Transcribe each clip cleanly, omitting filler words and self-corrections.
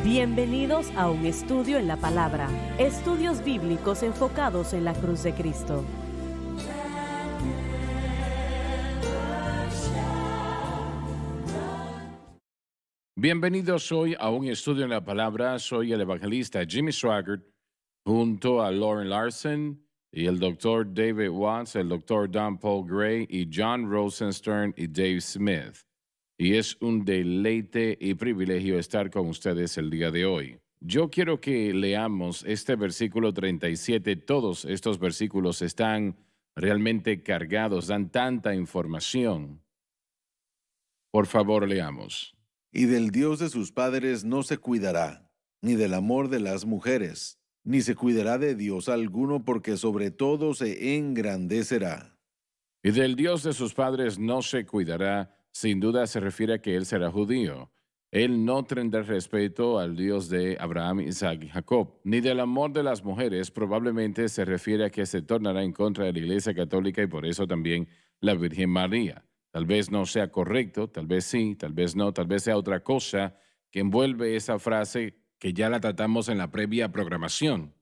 Bienvenidos a un estudio en la palabra, estudios bíblicos enfocados en la cruz de Cristo. Bienvenidos hoy a un estudio en la palabra. Soy el evangelista Jimmy Swaggart, junto a Lauren Larson y el doctor David Watts, el doctor Don Paul Gray y John Rosenstern y Dave Smith. Y es un deleite y privilegio estar con ustedes el día de hoy. Yo quiero que leamos este versículo 37. Todos estos versículos están realmente cargados, dan tanta información. Por favor, leamos. Y del Dios de sus padres no se cuidará, ni del amor de las mujeres, ni se cuidará de Dios alguno, porque sobre todo se engrandecerá. Y del Dios de sus padres no se cuidará, sin duda se refiere a que él será judío. Él no tendrá respeto al Dios de Abraham, Isaac y Jacob, ni del amor de las mujeres. Probablemente se refiere a que se tornará en contra de la Iglesia Católica y por eso también la Virgen María. Tal vez no sea correcto, tal vez sí, tal vez no, tal vez sea otra cosa que envuelve esa frase que ya la tratamos en la previa programación.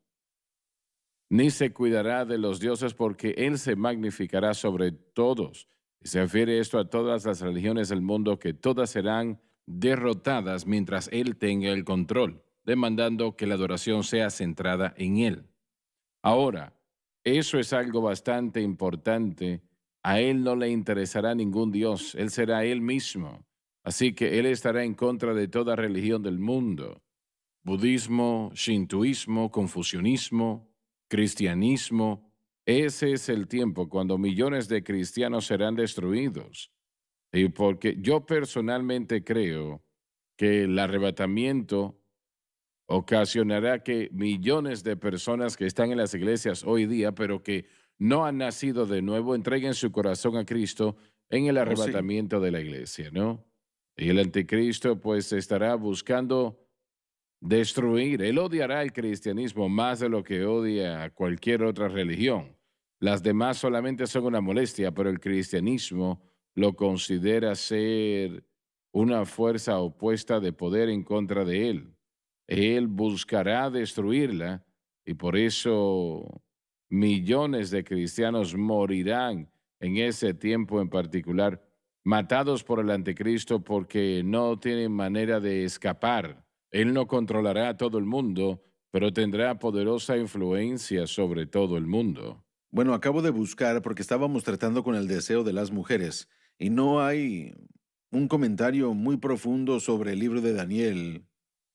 Ni se cuidará de los dioses porque él se magnificará sobre todos. Y se refiere esto a todas las religiones del mundo, que todas serán derrotadas mientras él tenga el control, demandando que la adoración sea centrada en él. Ahora, eso es algo bastante importante. A él no le interesará ningún dios, él será él mismo. Así que él estará en contra de toda religión del mundo. Budismo, shintoísmo, confucianismo, cristianismo. Ese es el tiempo cuando millones de cristianos serán destruidos. Y porque yo personalmente creo que el arrebatamiento ocasionará que millones de personas que están en las iglesias hoy día, pero que no han nacido de nuevo, entreguen su corazón a Cristo en el Oh, sí. arrebatamiento de la iglesia, ¿no? Y el anticristo pues estará buscando destruir. Él odiará el cristianismo más de lo que odia a cualquier otra religión. Las demás solamente son una molestia, pero el cristianismo lo considera ser una fuerza opuesta de poder en contra de él. Él buscará destruirla y por eso millones de cristianos morirán en ese tiempo en particular, matados por el anticristo porque no tienen manera de escapar. Él no controlará a todo el mundo, pero tendrá poderosa influencia sobre todo el mundo. Bueno, acabo de buscar porque estábamos tratando con el deseo de las mujeres y no hay un comentario muy profundo sobre el libro de Daniel,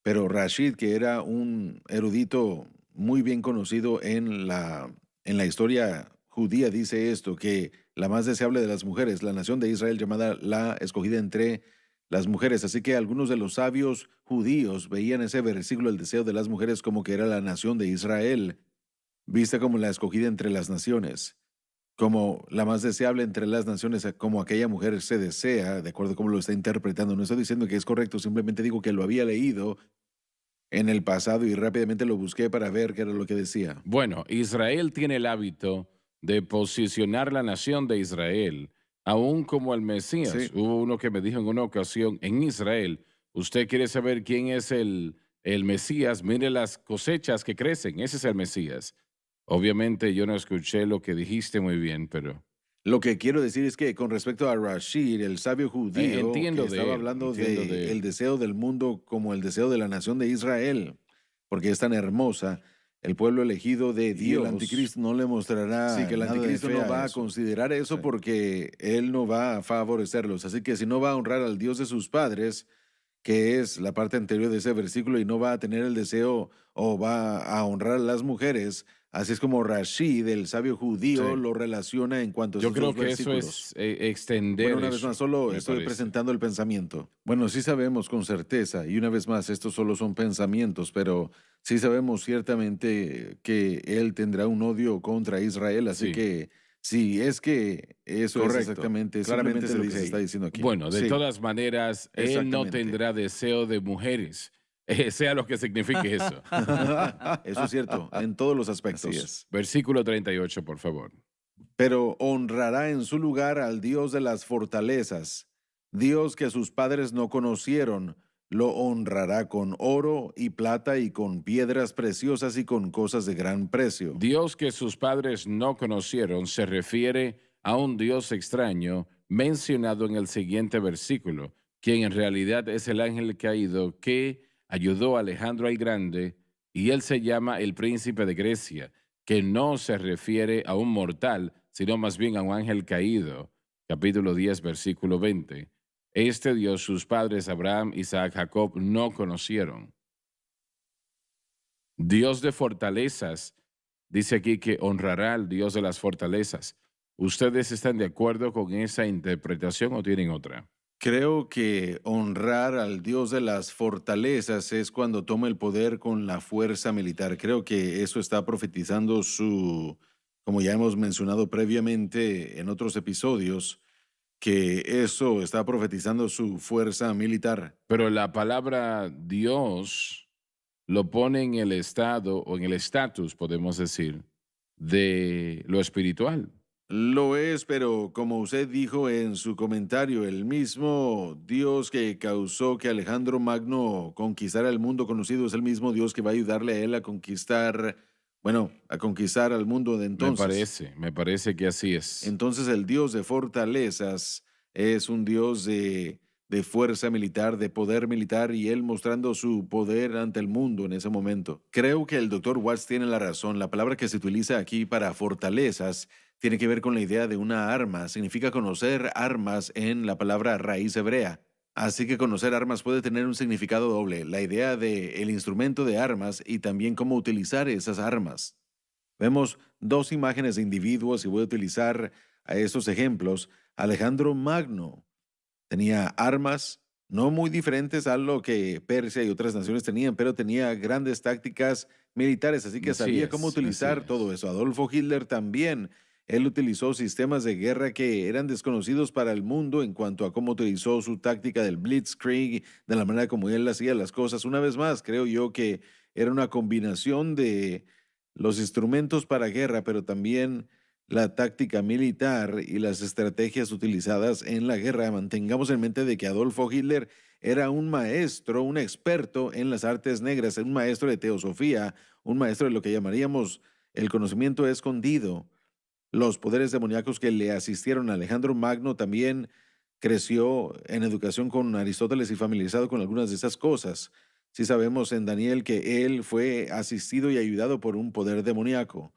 pero Rashid, que era un erudito muy bien conocido en la historia judía, dice esto, que la más deseable de las mujeres, la nación de Israel llamada la escogida entre las mujeres. Así que algunos de los sabios judíos veían ese versículo, el deseo de las mujeres, como que era la nación de Israel, vista como la escogida entre las naciones, como la más deseable entre las naciones, como aquella mujer se desea, de acuerdo a cómo lo está interpretando. No estoy diciendo que es correcto, simplemente digo que lo había leído en el pasado y rápidamente lo busqué para ver qué era lo que decía. Bueno, Israel tiene el hábito de posicionar la nación de Israel, aún como el Mesías. Sí. Hubo uno que me dijo en una ocasión, en Israel, usted quiere saber quién es el Mesías, mire las cosechas que crecen, ese es el Mesías. Obviamente yo no escuché lo que dijiste muy bien, pero Lo que quiero decir es que con respecto a Rashid, el sabio judío, entiendo que estaba de él, hablando entiendo de de el él. deseo del mundo como el deseo de la nación de Israel, porque es tan hermosa, el pueblo elegido de Y el Dios. anticristo No le mostrará Sí, que el nada de anticristo fe no a va a eso. considerar eso Sí, porque él no va a favorecerlos. Así que si no va a honrar al Dios de sus padres, que es la parte anterior de ese versículo, y no va a tener el deseo o va a honrar a las mujeres, así es como Rashid, el sabio judío, Sí. lo relaciona en cuanto a Yo esos creo dos que eso versículos. es extender Bueno, una vez más, eso, solo me estoy parece. presentando el pensamiento. Bueno, sí sabemos con certeza, y una vez más, estos solo son pensamientos, pero sí sabemos ciertamente que él tendrá un odio contra Israel, así Sí, que si es que eso es correcto. exactamente, Claramente simplemente se lo que dice se está ahí. diciendo aquí. Bueno, de Sí, todas maneras, él no exactamente. tendrá deseo de mujeres, sea lo que signifique eso. Eso es cierto, en todos los Así aspectos. es. Versículo 38, por favor. Pero honrará en su lugar al Dios de las fortalezas, Dios que sus padres no conocieron, lo honrará con oro y plata y con piedras preciosas y con cosas de gran precio. Dios que sus padres no conocieron se refiere a un Dios extraño mencionado en el siguiente versículo, quien en realidad es el ángel caído que ayudó a Alejandro el Grande, y él se llama el príncipe de Grecia, que no se refiere a un mortal, sino más bien a un ángel caído. Capítulo 10, versículo 20. Este Dios sus padres Abraham, Isaac, Jacob no conocieron. Dios de fortalezas. Dice aquí que honrará al Dios de las fortalezas. ¿Ustedes están de acuerdo con esa interpretación o tienen otra? Creo que honrar al Dios de las fortalezas es cuando toma el poder con la fuerza militar. Creo que eso está profetizando como ya hemos mencionado previamente en otros episodios, que eso está profetizando su fuerza militar. Pero la palabra Dios lo pone en el estado o en el estatus, podemos decir, de lo espiritual. Lo es, pero como usted dijo en su comentario, el mismo Dios que causó que Alejandro Magno conquistara el mundo conocido es el mismo Dios que va a ayudarle a él a conquistar, bueno, a conquistar al mundo de entonces. Me parece que así es. Entonces el Dios de fortalezas es un Dios de fuerza militar, de poder militar, y él mostrando su poder ante el mundo en ese momento. Creo que el doctor Watts tiene la razón. La palabra que se utiliza aquí para fortalezas tiene que ver con la idea de una arma. Significa conocer armas en la palabra raíz hebrea. Así que conocer armas puede tener un significado doble, la idea de el instrumento de armas y también cómo utilizar esas armas. Vemos dos imágenes de individuos y voy a utilizar a estos ejemplos. Alejandro Magno tenía armas no muy diferentes a lo que Persia y otras naciones tenían, pero tenía grandes tácticas militares, así que sabía cómo Así utilizar todo es. eso. Adolfo Hitler también. Él utilizó sistemas de guerra que eran desconocidos para el mundo en cuanto a cómo utilizó su táctica del Blitzkrieg, de la manera como él hacía las cosas. Una vez más, creo yo que era una combinación de los instrumentos para guerra, pero también la táctica militar y las estrategias utilizadas en la guerra. Mantengamos en mente de que Adolfo Hitler era un maestro, un experto en las artes negras, un maestro de teosofía, un maestro de lo que llamaríamos el conocimiento escondido. Los poderes demoníacos que le asistieron a Alejandro Magno también creció en educación con Aristóteles y familiarizado con algunas de esas cosas. Sí sabemos en Daniel que él fue asistido y ayudado por un poder demoníaco.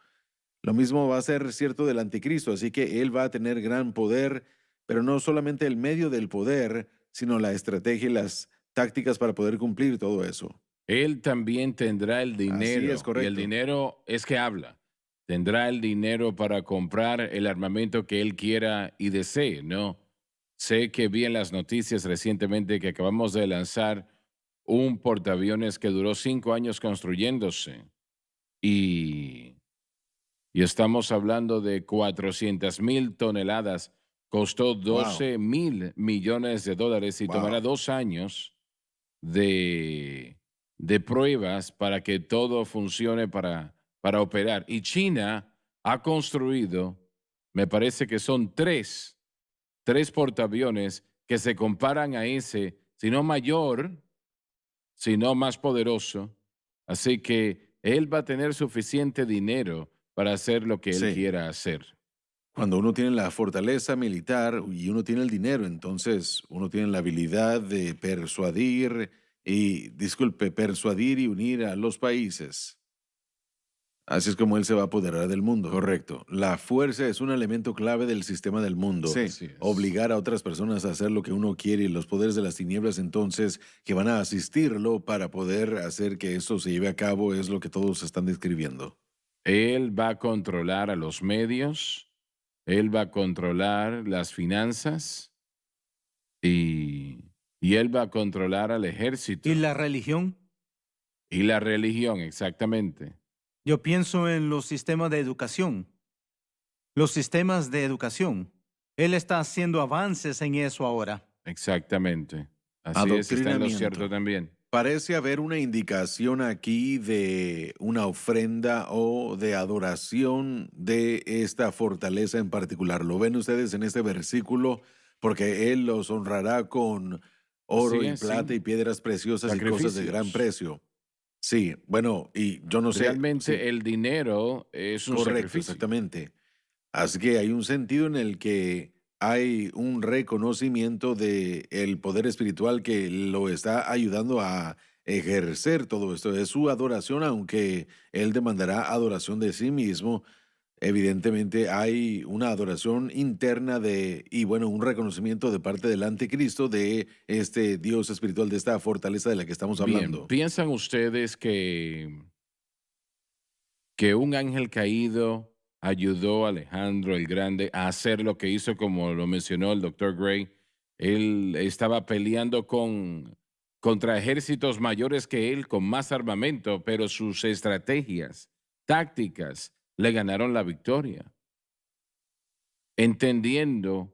Lo mismo va a ser cierto del anticristo, así que él va a tener gran poder, pero no solamente el medio del poder, sino la estrategia y las tácticas para poder cumplir todo eso. Él también tendrá el Así es, dinero, y el correcto. dinero es que habla. Tendrá el dinero para comprar el armamento que él quiera y desee, ¿no? Sé que vi en las noticias recientemente que acabamos de lanzar un portaaviones que duró 5 años construyéndose y, y estamos hablando de 400,000 toneladas. Costó Wow, 12,000 millones de dólares y tomará wow. 2 años de, de pruebas para que todo funcione para operar. Y China ha construido, me parece que son tres portaaviones que se comparan a ese, si no mayor, si no más poderoso. Así que él va a tener suficiente dinero para hacer lo que él Sí, quiera hacer. cuando uno tiene la fortaleza militar y uno tiene el dinero, entonces uno tiene la habilidad de persuadir y unir a los países. Así es como él se va a apoderar del mundo. Correcto. La fuerza es un elemento clave del sistema del mundo. Sí. Así es. Obligar a otras personas a hacer lo que uno quiere y los poderes de las tinieblas entonces que van a asistirlo para poder hacer que esto se lleve a cabo es lo que todos están describiendo. Él va a controlar a los medios, él va a controlar las finanzas y, y él va a controlar al Y ejército la religión, y la religión, exactamente. yo pienso en los sistemas de educación. Los sistemas de educación. Él está haciendo avances en eso ahora. Exactamente. Así es, está en lo cierto Adoctrinamiento. también. Parece haber una indicación aquí de una ofrenda o de adoración de esta fortaleza en particular. ¿Lo ven ustedes en este versículo? Porque Él los honrará con oro Así y es, plata sí. y piedras preciosas y cosas de gran Sacrificios. precio. Sí, bueno, y yo no sé, sí, Realmente el dinero es un correcto, sacrificio. exactamente. Así que hay un sentido en el que hay un reconocimiento de el poder espiritual que lo está ayudando a ejercer todo esto. Es su adoración, aunque él demandará adoración de sí mismo. Evidentemente hay una adoración interna y bueno, un reconocimiento de parte del anticristo de este Dios espiritual, de esta fortaleza de la que estamos Bien, hablando. ¿piensan ustedes que un ángel caído ayudó a Alejandro el Grande a hacer lo que hizo, como lo mencionó el doctor Gray? Él estaba peleando contra ejércitos mayores que él, con más armamento, pero sus estrategias, tácticas, le ganaron la victoria. Entendiendo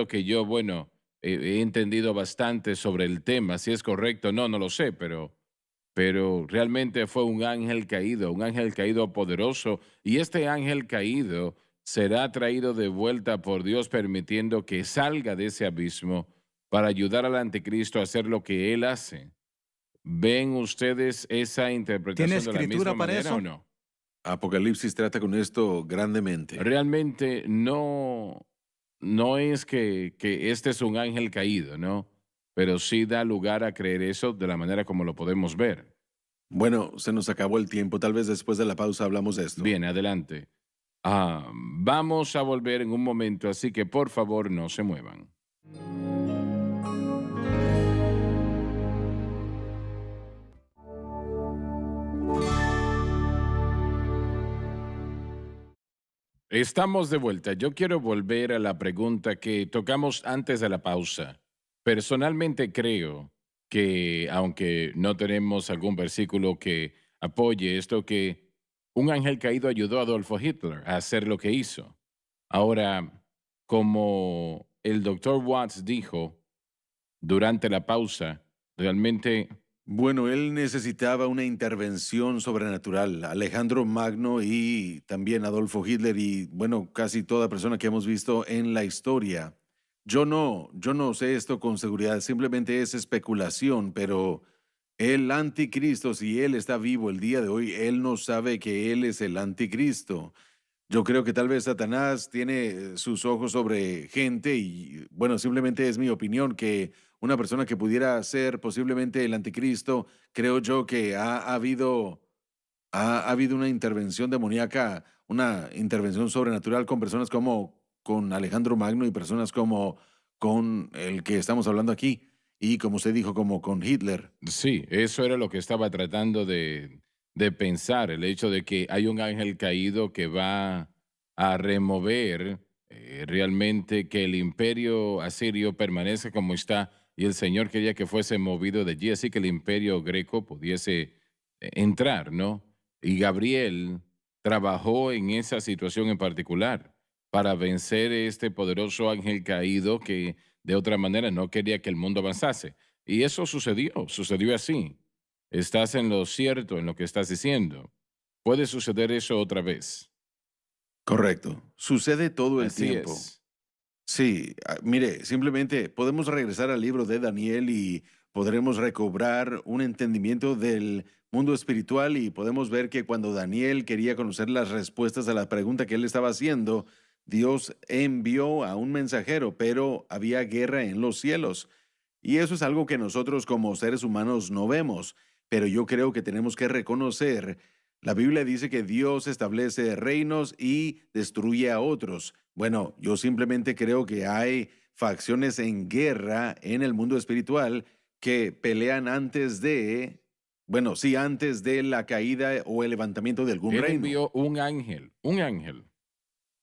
que yo, bueno, he entendido bastante sobre el tema, si es correcto, no lo sé, pero realmente fue un ángel caído poderoso, y este ángel caído será traído de vuelta por Dios, permitiendo que salga de ese abismo para ayudar al anticristo a hacer lo que él hace. ¿Ven ustedes esa ¿Tiene interpretación de la misma escritura para manera o eso? no? Apocalipsis trata con esto grandemente. Realmente no es que este es un ángel caído, ¿no? Pero sí da lugar a creer eso de la manera como lo podemos ver. Bueno, se nos acabó el tiempo. Tal vez después de la pausa hablamos de esto. Bien, adelante. Vamos a volver en un momento, así que por favor no se muevan. Estamos de vuelta. Yo quiero volver a la pregunta que tocamos antes de la pausa. Personalmente creo que, aunque no tenemos algún versículo que apoye esto, que un ángel caído ayudó a Adolfo Hitler a hacer lo que hizo. Ahora, como el doctor Watts dijo durante la pausa, realmente Bueno, él necesitaba una intervención sobrenatural. Alejandro Magno y también Adolfo Hitler y bueno, casi toda persona que hemos visto en la historia. Yo no sé esto con seguridad, simplemente es especulación, pero el anticristo, si él está vivo el día de hoy, él no sabe que él es el anticristo. Yo creo que tal vez Satanás tiene sus ojos sobre gente y, bueno, simplemente es mi opinión que una persona que pudiera ser posiblemente el anticristo, creo yo que ha habido una intervención demoníaca, una intervención sobrenatural con personas como con Alejandro Magno y personas como con el que estamos hablando aquí y como usted dijo, como con Hitler. sí, eso era lo que estaba tratando de pensar, el hecho de que hay un ángel caído que va a remover realmente que el imperio asirio permanece como está, y el Señor quería que fuese movido de allí, así que el imperio greco pudiese entrar, ¿no? Y Gabriel trabajó en esa situación en particular para vencer este poderoso ángel caído que de otra manera no quería que el mundo avanzase. Y eso sucedió así. Estás en lo cierto en lo que estás diciendo. Puede suceder eso otra vez. Correcto. Sucede todo el Así tiempo. es. Sí, mire, simplemente podemos regresar al libro de Daniel y podremos recobrar un entendimiento del mundo espiritual y podemos ver que cuando Daniel quería conocer las respuestas a la pregunta que él estaba haciendo, Dios envió a un mensajero, pero había guerra en los cielos. Y eso es algo que nosotros como seres humanos no vemos, pero yo creo que tenemos que reconocer. La Biblia dice que Dios establece reinos y destruye a otros. Bueno, yo simplemente creo que hay facciones en guerra en el mundo espiritual que pelean bueno, sí, antes de la caída o el levantamiento de algún Él reino. envió un ángel,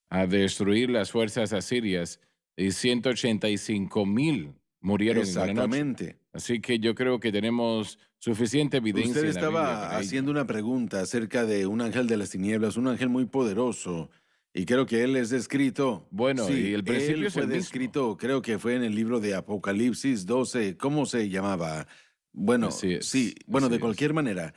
a destruir las fuerzas asirias, y 185,000 murieron en una noche. Exactamente. Así que yo creo que tenemos suficiente Usted evidencia en la Biblia estaba para haciendo ello. una pregunta acerca de un ángel de las tinieblas, un ángel muy poderoso, y creo que él es descrito, Bueno, y sí, el principio él es fue el mismo. descrito, creo que fue en el libro de Apocalipsis 12. ¿Cómo se llamaba? Bueno, Así sí, es, bueno, así de es. cualquier manera,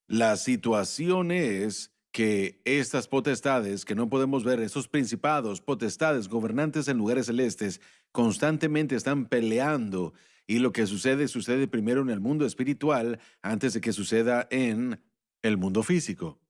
la situación es que estas potestades que no podemos ver, esos principados, potestades, gobernantes en lugares celestes, constantemente están peleando y lo que sucede sucede primero en el mundo espiritual antes de que suceda en el mundo físico.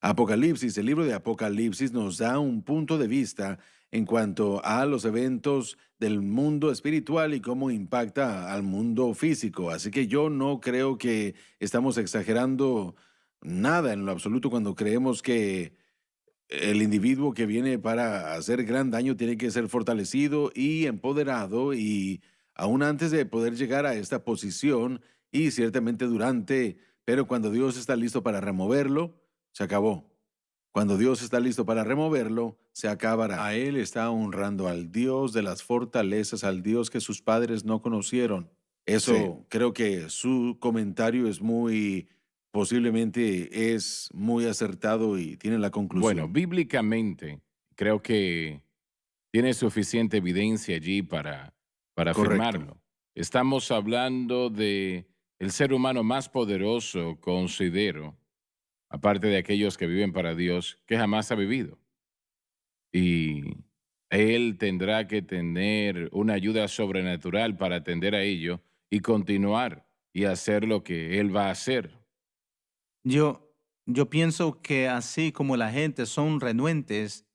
Apocalipsis, el libro de Apocalipsis nos da un punto de vista en cuanto a los eventos del mundo espiritual y cómo impacta al mundo físico. Así que yo no creo que estamos exagerando nada en lo absoluto cuando creemos que el individuo que viene para hacer gran daño tiene que ser fortalecido y empoderado y aún antes de poder llegar a esta posición y ciertamente durante, pero cuando Dios está listo para removerlo, se acabó. Cuando Dios está listo para removerlo, se acabará. A Él está honrando al Dios de las fortalezas, al Dios que sus padres no conocieron. Eso Sí. creo que su comentario es muy, posiblemente es muy acertado y tiene la Bueno, conclusión. bíblicamente, creo que tiene suficiente evidencia allí para Correcto. afirmarlo. Estamos hablando de el ser humano más poderoso, considero, aparte de aquellos que viven para Dios, que jamás ha vivido. Y él tendrá que tener una ayuda sobrenatural para atender a ello y continuar y hacer lo que él va a hacer. Yo pienso que así como la gente son renuentes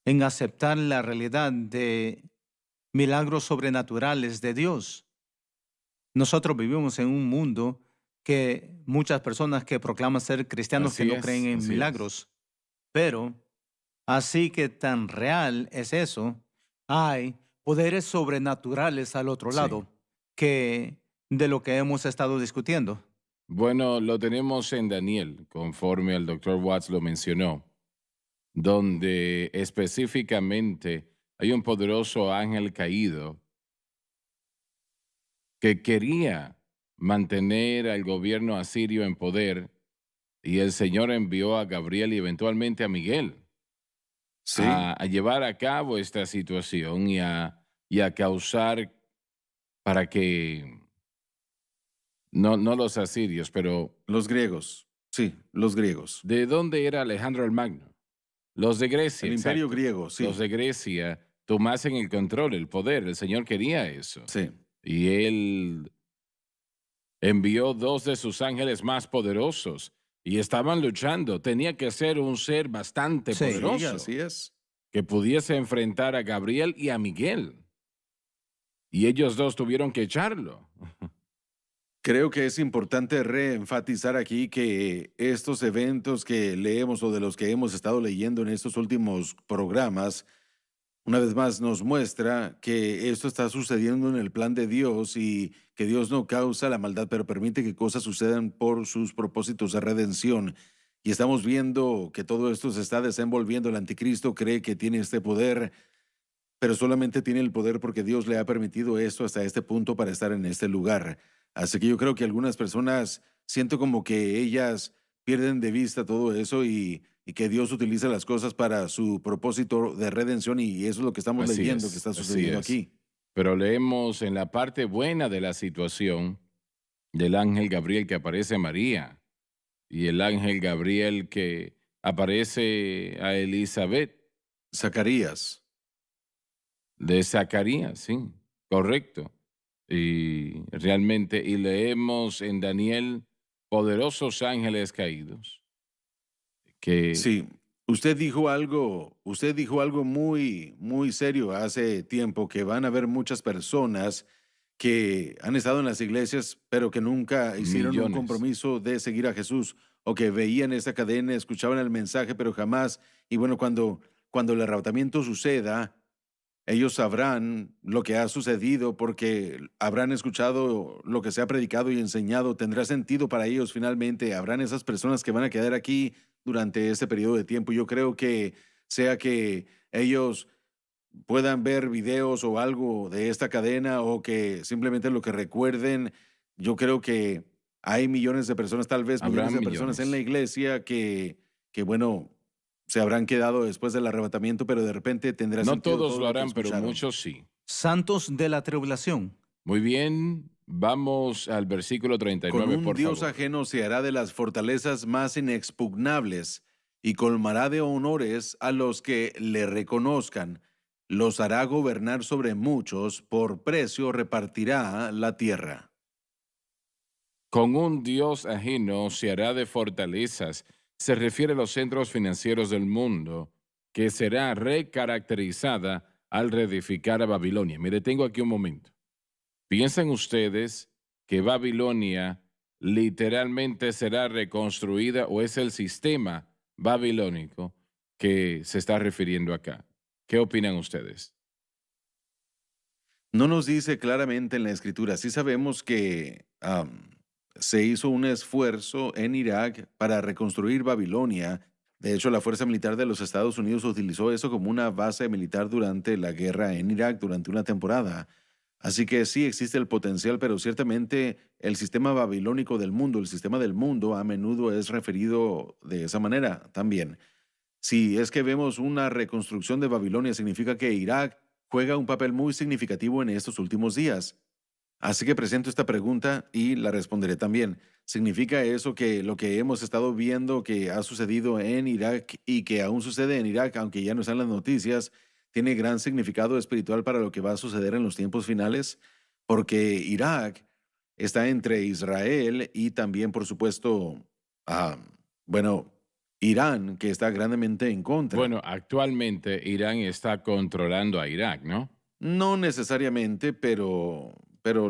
en aceptar la realidad de milagros sobrenaturales de Dios, nosotros vivimos en un mundo que muchas personas que proclaman ser cristianos que Así no es, creen en así es. milagros, pero así que tan real es eso, hay poderes sobrenaturales al otro Sí. lado que de lo que hemos estado discutiendo. Bueno, lo tenemos en Daniel, conforme el doctor Watts lo mencionó, donde específicamente hay un poderoso ángel caído que quería mantener al gobierno asirio en poder y el Señor envió a Gabriel y eventualmente a Miguel Sí, a llevar a cabo esta situación y a causar para que, no los asirios, pero los griegos. Sí, los griegos. ¿de dónde era Alejandro el Magno? Los de Grecia, El imperio exacto. griego, sí. Los de Grecia tomasen el control, el poder. El Señor quería eso. Sí. Y él envió dos de sus ángeles más poderosos y estaban luchando. Tenía que ser un ser bastante Sí. Sí, poderoso así es. que pudiese enfrentar a Gabriel y a Miguel. Y ellos dos tuvieron que echarlo. Creo que es importante reenfatizar aquí que estos eventos que leemos o de los que hemos estado leyendo en estos últimos programas, una vez más nos muestra que esto está sucediendo en el plan de Dios y que Dios no causa la maldad, pero permite que cosas sucedan por sus propósitos de redención. Y estamos viendo que todo esto se está desenvolviendo. El anticristo cree que tiene este poder, pero solamente tiene el poder porque Dios le ha permitido esto hasta este punto para estar en este lugar. Así que yo creo que algunas personas siento como que ellas pierden de vista todo eso y que Dios utiliza las cosas para su propósito de redención y eso es lo que estamos Así leyendo que es, está así sucediendo es. aquí. Pero leemos en la parte buena de la situación del ángel Gabriel que aparece a María y el ángel Gabriel que aparece a Elizabeth Zacarías. de Zacarías, sí, correcto. Y realmente, y leemos en Daniel poderosos ángeles caídos que Sí, usted dijo algo muy, muy serio hace tiempo, que van a haber muchas personas que han estado en las iglesias, pero que nunca hicieron un millones. compromiso de seguir a Jesús, o que veían esta cadena, escuchaban el mensaje, pero jamás, y bueno, cuando el arrebatamiento suceda, ellos sabrán lo que ha sucedido porque habrán escuchado lo que se ha predicado y enseñado. Tendrá sentido para ellos finalmente. Habrán esas personas que van a quedar aquí durante este periodo de tiempo. Yo creo que sea que ellos puedan ver videos o algo de esta cadena o que simplemente lo que recuerden, yo creo que hay millones de personas, tal vez Habrá millones de personas en la millones. iglesia que bueno, se habrán quedado después del arrebatamiento, pero de repente tendrá No sentido todos todo lo lo que harán, pero escucharon. muchos sí. Santos de la tribulación. Muy bien, vamos al versículo Con 39, un por Dios favor. ajeno se hará de las fortalezas más inexpugnables y colmará de honores a los que le reconozcan. los hará gobernar sobre muchos, por precio repartirá la tierra. Con un Dios ajeno se hará de fortalezas. Se refiere a los centros financieros del mundo, que será recaracterizada al reedificar a Babilonia. Me detengo aquí un momento. ¿Piensan ustedes que Babilonia literalmente será reconstruida o es el sistema babilónico que se está refiriendo acá? ¿Qué opinan ustedes? No nos dice claramente en la escritura. Sí sabemos que se hizo un esfuerzo en Irak para reconstruir Babilonia. De hecho, la Fuerza Militar de los Estados Unidos utilizó eso como una base militar durante la guerra en Irak durante una temporada. Así que sí existe el potencial, pero ciertamente el sistema babilónico del mundo, el sistema del mundo, a menudo es referido de esa manera también. Si es que vemos una reconstrucción de Babilonia, significa que Irak juega un papel muy significativo en estos últimos días. Así que presento esta pregunta y la responderé también. ¿Significa eso que lo que hemos estado viendo que ha sucedido en Irak y que aún sucede en Irak, aunque ya no están las noticias, tiene gran significado espiritual para lo que va a suceder en los tiempos finales? Porque Irak está entre Israel y también, por supuesto, ah, bueno, Irán, que está grandemente en contra. Bueno, actualmente Irán está controlando a Irak, ¿no? No necesariamente, pero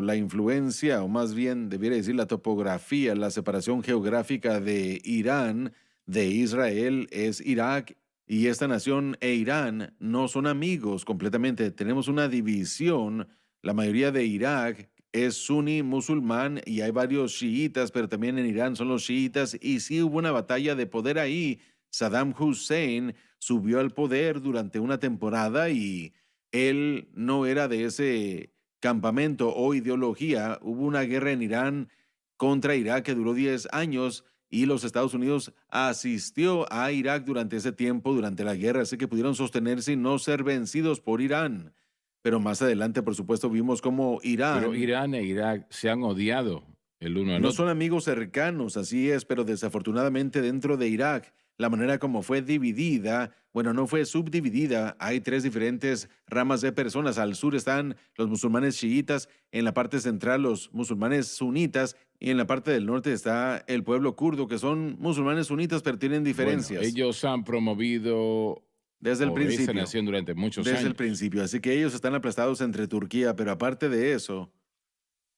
la influencia, o más bien debiera decir la topografía, la separación geográfica de Irán, de Israel, es Irak, y esta nación e Irán no son amigos completamente. Tenemos una división. La mayoría de Irak es suní musulmán y hay varios chiitas, pero también en Irán son los chiitas, y sí hubo una batalla de poder ahí. Saddam Hussein subió al poder durante una temporada y él no era de ese campamento o ideología. Hubo una guerra en Irán contra Irak que duró 10 años y los Estados Unidos asistió a Irak durante ese tiempo, durante la guerra, así que pudieron sostenerse y no ser vencidos por Irán. Pero más adelante, por supuesto, vimos cómo Pero Irán Irán e Irak se han odiado el uno al no otro. son amigos cercanos, así es, pero desafortunadamente dentro de Irak, la manera como fue dividida, bueno, no fue subdividida, hay tres diferentes ramas de personas. Al sur están los musulmanes chiitas, en la parte central los musulmanes sunitas, y en la parte del norte está el pueblo kurdo, que son musulmanes sunitas, pero tienen diferencias. Bueno, ellos han promovido Desde el por esa principio. nación durante muchos Desde el años. principio, así que ellos están aplastados entre Turquía, pero aparte de eso,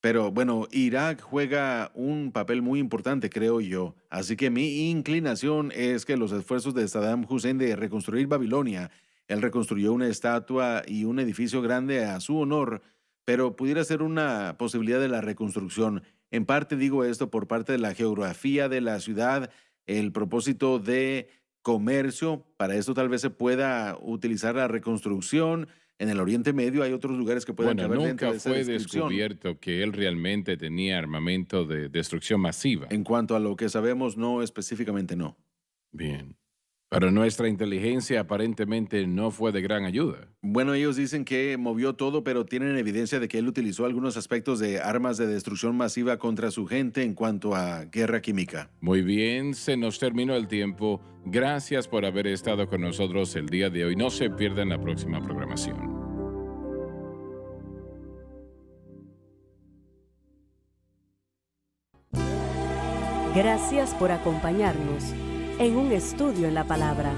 pero bueno, Irak juega un papel muy importante, creo yo. Así que mi inclinación es que los esfuerzos de Saddam Hussein de reconstruir Babilonia, él reconstruyó una estatua y un edificio grande a su honor, pero pudiera ser una posibilidad de la reconstrucción. En parte digo esto por parte de la geografía de la ciudad, el propósito de comercio. Para esto tal vez se pueda utilizar la reconstrucción. En el Oriente Medio hay otros lugares que pueden Bueno, caber dentro nunca de esa fue descripción. descubierto que él realmente tenía armamento de destrucción masiva. En cuanto a lo que sabemos, no específicamente no. Bien. Pero nuestra inteligencia aparentemente no fue de gran ayuda. Bueno, ellos dicen que movió todo, pero tienen evidencia de que él utilizó algunos aspectos de armas de destrucción masiva contra su gente en cuanto a guerra química. Muy bien, se nos terminó el tiempo. Gracias por haber estado con nosotros el día de hoy. No se pierdan la próxima programación. Gracias por acompañarnos en un estudio en la palabra.